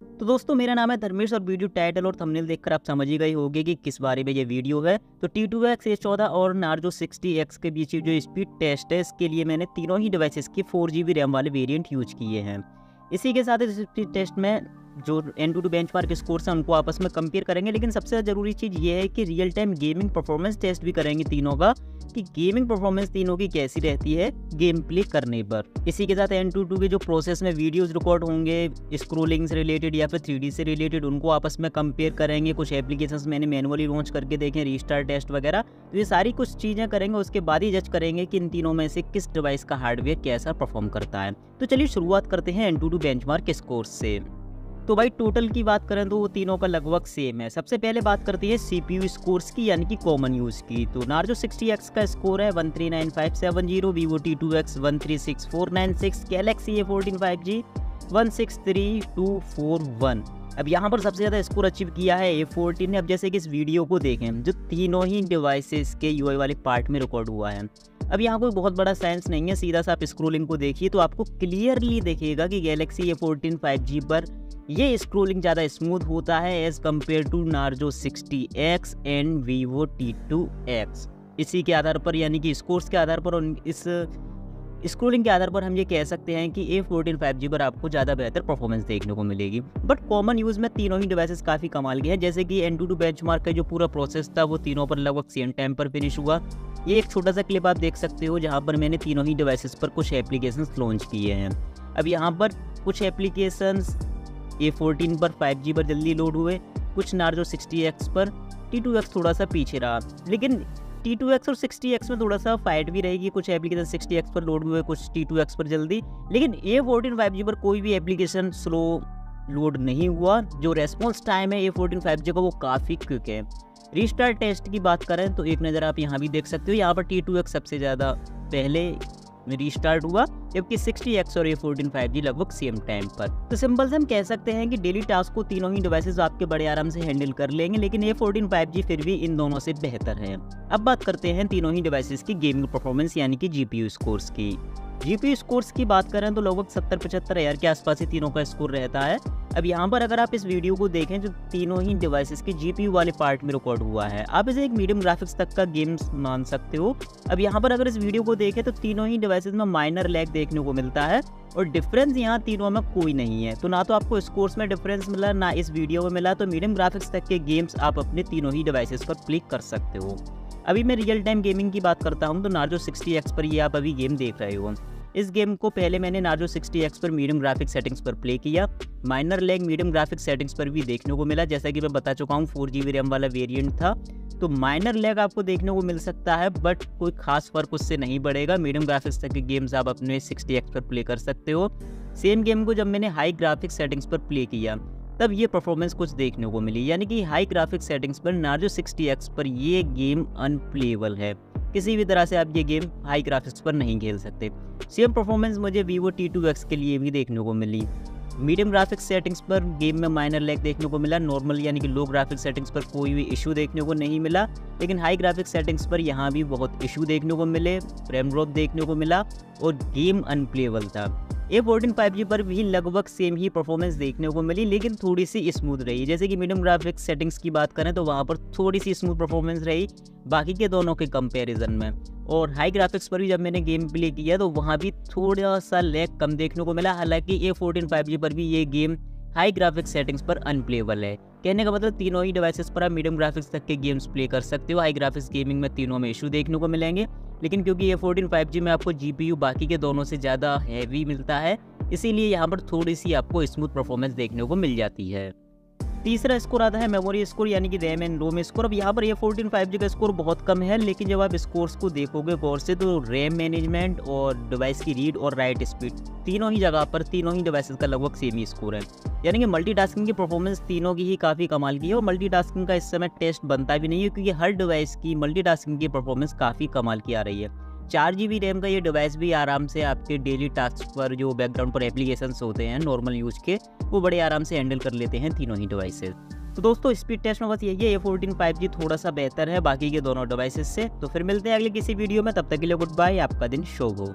तो दोस्तों मेरा नाम है धर्मेश और वीडियो टाइटल और थंबनेल देखकर आप समझ ही गए होंगे कि किस बारे में ये वीडियो है। तो T2X A14 और नार्जो 60X के बीच जो स्पीड टेस्ट है इसके लिए मैंने तीनों ही डिवाइसेस के 4 GB रैम वाले वेरिएंट यूज किए हैं। इसी के साथ इस स्पीड टेस्ट में जो Antutu बेंचमार्क स्कोर्स हैं उनको आपस में कंपेयर करेंगे, लेकिन सबसे ज़्यादा ज़रूरी चीज़ ये है कि real time gaming performance test भी करेंगे तीनों का, कि गेमिंग परफॉर्मेंस तीनों की कैसी रहती है गेम प्ले करने पर। इसी के साथ Antutu के जो प्रोसेस में वीडियोस रिकॉर्ड होंगे स्क्रोलिंग से रिलेटेड या फिर 3D से रिलेटेड, उनको आपस में कंपेयर करेंगे। कुछ एप्लीकेशंस मैंने मैनुअली लॉन्च करके देखे, रीस्टार्ट टेस्ट वगैरह। तो ये सारी कुछ चीज़ें करेंगे, उसके बाद ही जज करेंगे कि इन तीनों में से किस डिवाइस का हार्डवेयर कैसा परफॉर्म करता है। तो चलिए शुरुआत करते हैं Antutu बेंचमार्क स्कोर्स से। तो भाई टोटल की बात करें तो वो तीनों का लगभग सेम है। सबसे पहले बात करते हैं CPU स्कोर्स की, यानी कि कॉमन यूज़ की। तो नार्जो 60X का स्कोर है 139570, Vivo T2X 136496, Galaxy A14 5G 163241। अब यहाँ पर सबसे ज़्यादा स्कोर अचीव किया है A14 ने। अब जैसे कि इस वीडियो को देखें जो तीनों ही डिवाइसेस के UI वाले पार्ट में रिकॉर्ड हुआ है। अब यहाँ कोई बहुत बड़ा साइंस नहीं है, सीधा सा आप स्क्रोलिंग को देखिए तो आपको क्लियरली दिखेगा कि Galaxy A14 5G पर ये स्क्रोलिंग ज़्यादा स्मूथ होता है as compare to Narzo 60X and Vivo T2X। इसी के आधार पर, यानी कि स्कोर्स के आधार पर और इस स्क्रोलिंग के आधार पर हम ये कह सकते हैं कि A14 5G पर आपको ज़्यादा बेहतर परफॉर्मेंस देखने को मिलेगी। बट कॉमन यूज़ में तीनों ही डिवाइसेस काफ़ी कमाल के हैं। जैसे कि Antutu बेंचमार्क का जो पूरा प्रोसेस था वो तीनों पर लगभग सेम टाइम पर फिनिश हुआ। ये एक छोटा सा क्लिप आप देख सकते हो जहाँ पर मैंने तीनों ही डिवाइसेस पर कुछ एप्लीकेशंस लॉन्च किए हैं। अब यहाँ पर कुछ एप्लीकेशंस A14 पर 5G पर जल्दी लोड हुए, कुछ नार्जो 60X पर, T2X थोड़ा सा पीछे रहा। लेकिन T2X और 60X में थोड़ा सा फाइट भी रहेगी, कुछ एप्लीकेशन 60X पर लोड हुए, कुछ T2X पर जल्दी। लेकिन A14 5G पर कोई भी एप्लीकेशन स्लो लोड नहीं हुआ। जो रेस्पॉन्स टाइम है A14 5G का वो काफ़ी क्विक है। रीस्टार्ट टेस्ट की बात करें तो एक नज़र आप यहाँ भी देख सकते हो, यहाँ पर T2X सबसे ज़्यादा पहले रीस्टार्ट हुआ, जबकि 60X और A14 5G लगभग सेम टाइम पर। तो सिंपल से हम कह सकते हैं कि डेली टास्क को तीनों ही डिवाइसेस आपके बड़े आराम से हैंडल कर लेंगे, लेकिन A14 5G फिर भी इन दोनों से बेहतर है। अब बात करते हैं तीनों ही डिवाइसेस की गेमिंग परफॉर्मेंस यानी कि GPU स्कोर्स की। GPU स्कोर्स की बात करें तो लगभग 70-75 हज़ार के आसपास ही तीनों का स्कोर रहता है। अब यहाँ पर अगर आप इस वीडियो को देखें जो तीनों ही डिवाइसेस के GPU वाले पार्ट में रिकॉर्ड हुआ है, आप इसे एक मीडियम ग्राफिक्स तक का गेम मान सकते हो। अब यहाँ पर अगर इस वीडियो को देखें तो तीनों ही डिवाइसेस में माइनर लैग देखने को मिलता है और डिफरेंस यहाँ तीनों में कोई नहीं है। तो ना तो आपको स्कोर्स में डिफरेंस मिला, ना इस वीडियो में मिला। तो मीडियम ग्राफिक्स तक के गेम्स आप अपने तीनों ही डिवाइसेस पर प्ले कर सकते हो। अभी मैं रियल टाइम गेमिंग की बात करता हूँ तो नार्जो 60X पर ये आप अभी गेम देख रहे हो। इस गेम को पहले मैंने नार्जो 60X पर मीडियम ग्राफिक सेटिंग्स पर प्ले किया। Minor lag medium graphic settings पर भी देखने को मिला, जैसा कि मैं बता चुका हूँ 4 GB रैम वाला वेरिएंट था। तो माइनर लैग आपको देखने को मिल सकता है, बट कोई खास फर्क उससे नहीं पड़ेगा। मीडियम ग्राफिक्स तक के गेम्स आप अपने 60X पर प्ले कर सकते हो। सेम गेम को जब मैंने हाई ग्राफिक सेटिंग्स पर प्ले किया तब ये परफॉर्मेंस कुछ देखने को मिली, यानी कि हाई ग्राफिक सेटिंग्स पर नार्जो 60X पर ये गेम अनप्लेएबल है। किसी भी तरह से आप ये गेम हाई ग्राफिक्स पर नहीं खेल सकते। सेम परफॉर्मेंस मुझे Vivo T2X के लिए भी देखने को मिली। मीडियम ग्राफिक्स सेटिंग्स पर गेम में माइनर लैग देखने को मिला, नॉर्मल यानी कि लो ग्राफिक सेटिंग्स पर कोई भी इशू देखने को नहीं मिला। लेकिन हाई ग्राफिक सेटिंग्स पर यहाँ भी बहुत इशू देखने को मिले, फ्रेम ड्रॉप देखने को मिला और गेम अनप्लेएबल था। A14 5G पर भी लगभग सेम ही परफॉर्मेंस देखने को मिली, लेकिन थोड़ी सी स्मूथ रही। जैसे कि मीडियम ग्राफिक्स सेटिंग्स की बात करें तो वहाँ पर थोड़ी सी स्मूथ परफॉर्मेंस रही बाकी के दोनों के कंपैरिजन में। और हाई ग्राफिक्स पर भी जब मैंने गेम प्ले किया तो वहाँ भी थोड़ा सा लैग कम देखने को मिला। हालांकि A14 5G पर भी ये गेम हाई ग्राफिक्स सेटिंग्स पर अनप्लेएबल है। कहने का मतलब तीनों ही डिवाइसेस पर आप मीडियम ग्राफिक्स तक के गेम्स प्ले कर सकते हो। हाई ग्राफिक्स गेमिंग में तीनों में इशू देखने को मिलेंगे, लेकिन क्योंकि A14 5G में आपको GPU बाकी के दोनों से ज़्यादा हैवी मिलता है, इसीलिए यहाँ पर थोड़ी सी आपको स्मूथ परफॉर्मेंस देखने को मिल जाती है। तीसरा स्कोर आता है मेमोरी स्कोर यानी कि रैम एंड रोम स्कोर। अब यहाँ पर A14 5G का स्कोर बहुत कम है, लेकिन जब आप स्कोर्स को देखोगे गौर से तो रैम मैनेजमेंट और डिवाइस की रीड और राइट स्पीड तीनों ही जगह पर तीनों ही डिवाइसेस का लगभग सेम ही स्कोर है। यानी कि मल्टीटास्किंग की परफॉर्मेंस तीनों की ही काफ़ी कमाल की है और मल्टीटास्किंग का इस समय टेस्ट बनता भी नहीं है, क्योंकि हर डिवाइस की मल्टीटास्किंग की परफॉर्मेंस काफ़ी कमाल की आ रही है। 4 GB रैम का ये डिवाइस भी आराम से आपके डेली टास्क पर जो बैकग्राउंड पर एप्लीकेशंस होते हैं नॉर्मल यूज के, वो बड़े आराम से हैंडल कर लेते हैं तीनों ही डिवाइसेस। तो दोस्तों स्पीड टेस्ट में बस यही है, A14 5G थोड़ा सा बेहतर है बाकी के दोनों डिवाइसेस से। तो फिर मिलते हैं अगले किसी वीडियो में, तब तक के लिए गुड बाय, आपका दिन शुभ हो।